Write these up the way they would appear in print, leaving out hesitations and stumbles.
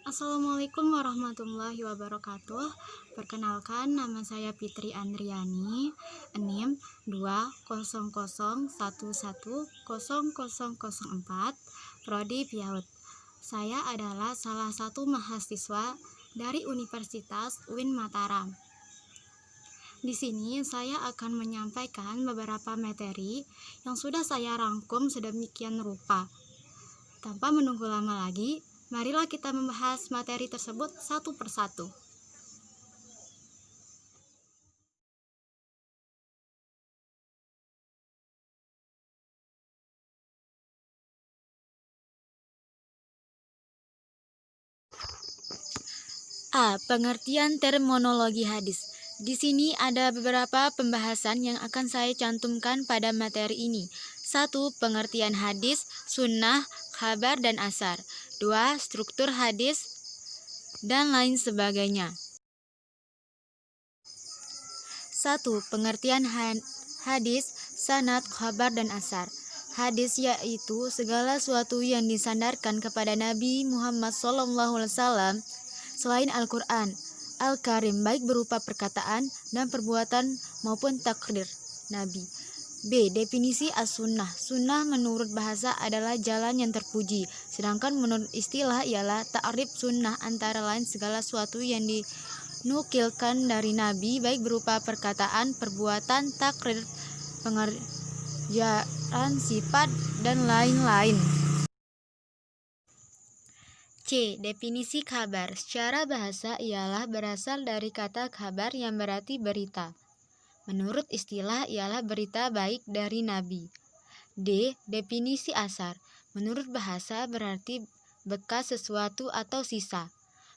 Assalamualaikum warahmatullahi wabarakatuh. Perkenalkan, nama saya Fitri Andriani, NIM 20011100004, Prodi PIAUD. Saya adalah salah satu mahasiswa dari Universitas UIN Mataram. Di sini saya akan menyampaikan beberapa materi yang sudah saya rangkum sedemikian rupa. Tanpa menunggu lama lagi, marilah kita membahas materi tersebut satu persatu. A. Pengertian terminologi hadis. Di sini ada beberapa pembahasan yang akan saya cantumkan pada materi ini. 1. Pengertian hadis, sunnah, khabar, dan asar. 2. Struktur hadis, dan lain sebagainya. 1. Pengertian hadis, sanad, khabar, dan asar. Hadis yaitu segala sesuatu yang disandarkan kepada Nabi Muhammad SAW selain Al-Quran Al-Karim, baik berupa perkataan dan perbuatan maupun takrir Nabi. B. Definisi as-sunnah. Sunnah menurut bahasa adalah jalan yang terpuji, sedangkan menurut istilah ialah ta'rif sunnah antara lain segala sesuatu yang dinukilkan dari Nabi, baik berupa perkataan, perbuatan, takrir, pengerjaan, sifat, dan lain-lain. C. Definisi kabar. Secara bahasa ialah berasal dari kata kabar yang berarti berita. Menurut istilah ialah berita baik dari Nabi. D. Definisi asar. Menurut bahasa berarti bekas sesuatu atau sisa.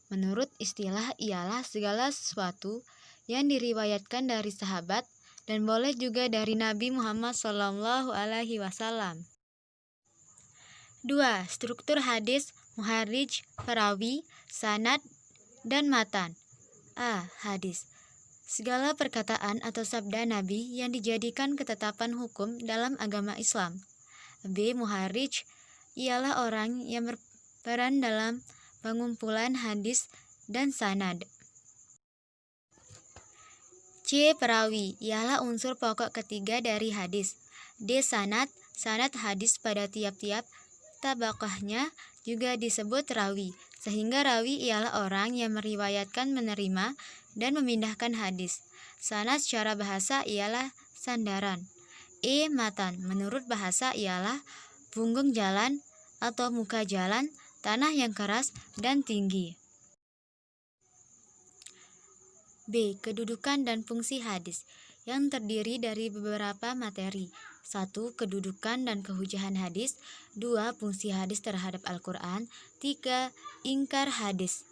Menurut istilah ialah segala sesuatu yang diriwayatkan dari sahabat dan boleh juga dari Nabi Muhammad SAW. 2. Struktur hadis, muharrij, perawi, sanad, dan matan. A. Hadis. Segala perkataan atau sabda Nabi yang dijadikan ketetapan hukum dalam agama Islam. B. Muharrij ialah orang yang berperan dalam pengumpulan hadis dan sanad. C. Perawi ialah unsur pokok ketiga dari hadis. D. Sanad. Sanad hadis pada tiap-tiap tabaqahnya juga disebut rawi, sehingga rawi ialah orang yang meriwayatkan, menerima, dan memindahkan hadis. Sanad secara bahasa ialah sandaran. E. Matan. Menurut bahasa ialah punggung jalan atau muka jalan, tanah yang keras dan tinggi. B. Kedudukan dan fungsi hadis, yang terdiri dari beberapa materi. 1. Kedudukan dan kehujahan hadis. 2. Fungsi hadis terhadap Al-Quran. 3. Ingkar hadis.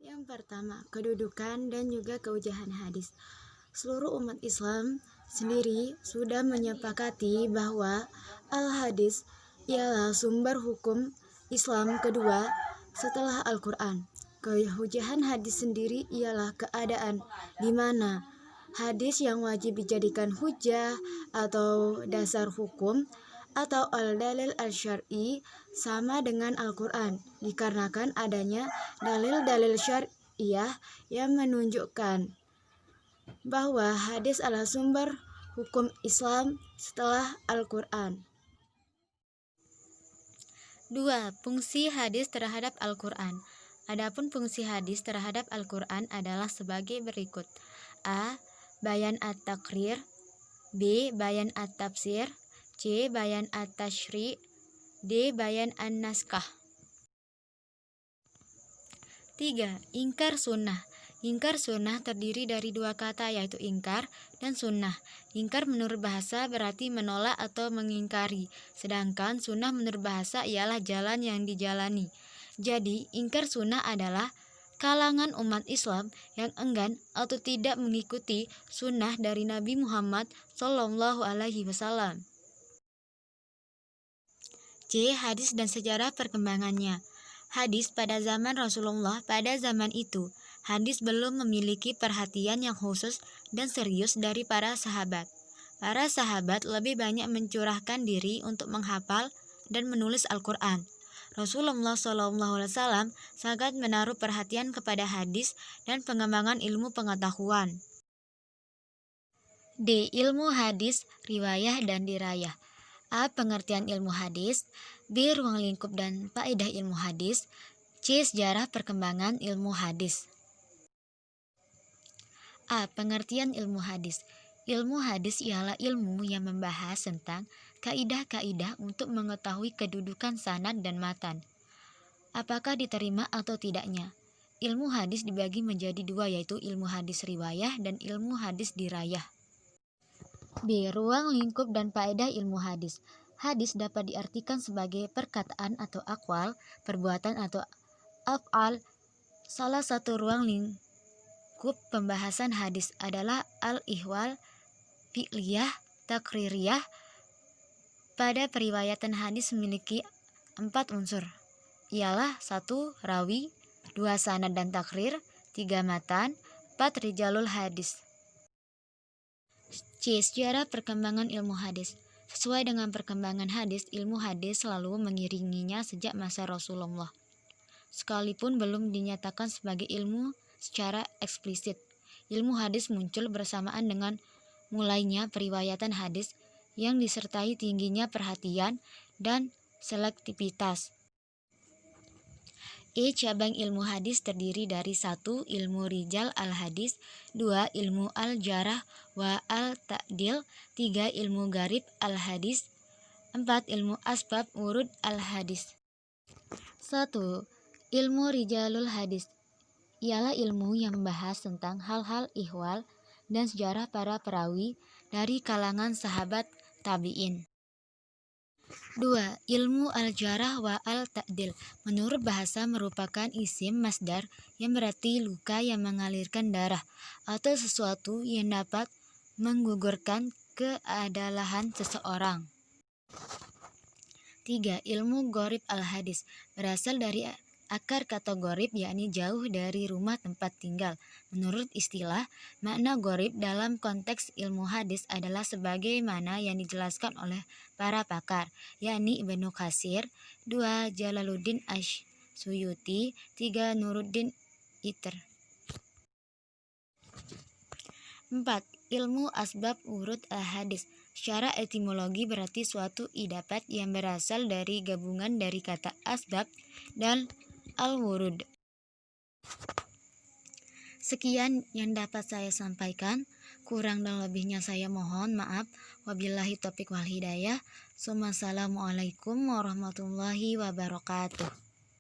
Yang pertama, kedudukan dan juga kehujahan hadis. Seluruh umat Islam sendiri sudah menyepakati bahwa al-hadis ialah sumber hukum Islam kedua setelah Al-Quran. Kehujahan hadis sendiri ialah keadaan di mana hadis yang wajib dijadikan hujah atau dasar hukum atau al-dalil al-syar'i sama dengan Al-Quran, dikarenakan adanya dalil-dalil syariah yang menunjukkan bahwa hadis adalah sumber hukum Islam setelah Al-Quran. 2. Fungsi hadis terhadap Al-Quran. Adapun fungsi hadis terhadap Al-Quran adalah sebagai berikut. A. Bayan at-takrir. B. Bayan at-tafsir. C. Bayan at-tashri'. D. Bayan an-naskah. 3. Ingkar sunnah. Ingkar sunnah terdiri dari dua kata, yaitu ingkar dan sunnah. Ingkar menurut bahasa berarti menolak atau mengingkari, sedangkan sunnah menurut bahasa ialah jalan yang dijalani. Jadi, ingkar sunnah adalah kalangan umat Islam yang enggan atau tidak mengikuti sunnah dari Nabi Muhammad SAW. C. Hadis dan sejarah perkembangannya. Hadis pada zaman Rasulullah. Pada zaman itu, hadis belum memiliki perhatian yang khusus dan serius dari para sahabat. Para sahabat lebih banyak mencurahkan diri untuk menghafal dan menulis Al-Quran. Rasulullah SAW sangat menaruh perhatian kepada hadis dan pengembangan ilmu pengetahuan. D. Ilmu hadis, riwayah dan dirayah. A. Pengertian ilmu hadis. B. Ruang lingkup dan faedah ilmu hadis. C. Sejarah perkembangan ilmu hadis. A. Pengertian ilmu hadis. Ilmu hadis ialah ilmu yang membahas tentang kaidah-kaidah untuk mengetahui kedudukan sanad dan matan, apakah diterima atau tidaknya. Ilmu hadis dibagi menjadi dua, yaitu ilmu hadis riwayah dan ilmu hadis dirayah. B. Ruang lingkup dan faedah ilmu hadis. Hadis dapat diartikan sebagai perkataan atau aqwal, perbuatan atau af'al. Salah satu ruang lingkup pembahasan hadis adalah al-ihwal fi'liyah takririyah. Pada periwayatan hadis memiliki 4 unsur, ialah 1. Rawi, 2. Sanad dan takrir, 3. Matan, 4. Rijalul hadis. C. Sejarah perkembangan ilmu hadis. Sesuai dengan perkembangan hadis, ilmu hadis selalu mengiringinya sejak masa Rasulullah, sekalipun belum dinyatakan sebagai ilmu secara eksplisit. Ilmu hadis muncul bersamaan dengan mulainya periwayatan hadis yang disertai tingginya perhatian dan selektivitas. E. Cabang ilmu hadis terdiri dari 1. Ilmu rijal al-hadis, 2. Ilmu al-jarah wa al-ta'dil, 3. Ilmu garib al-hadis, 4. Ilmu asbab urud al-hadis. 1. Ilmu rijalul hadis ialah ilmu yang membahas tentang hal-hal ihwal dan sejarah para perawi dari kalangan sahabat tabi'in. 2. Ilmu al-jarah wa al-ta'dil menurut bahasa merupakan isim masdar yang berarti luka yang mengalirkan darah atau sesuatu yang dapat menggugurkan keadalan seseorang. 3. Ilmu gharib al-hadis berasal dari akar kata gharib, yakni jauh dari rumah tempat tinggal. Menurut istilah, makna gharib dalam konteks ilmu hadis adalah sebagaimana yang dijelaskan oleh para pakar, yakni Ibnu Katsir, 2. Jalaluddin Asy-Suyuti, 3. Nuruddin Itr. 4. Ilmu asbab urud al-hadis. Secara etimologi berarti suatu idapat yang berasal dari gabungan dari kata asbab dan al-wurud. Sekian yang dapat saya sampaikan. Kurang dan lebihnya saya mohon maaf. Wabillahi taufiq wal hidayah. Assalamualaikum warahmatullahi wabarakatuh.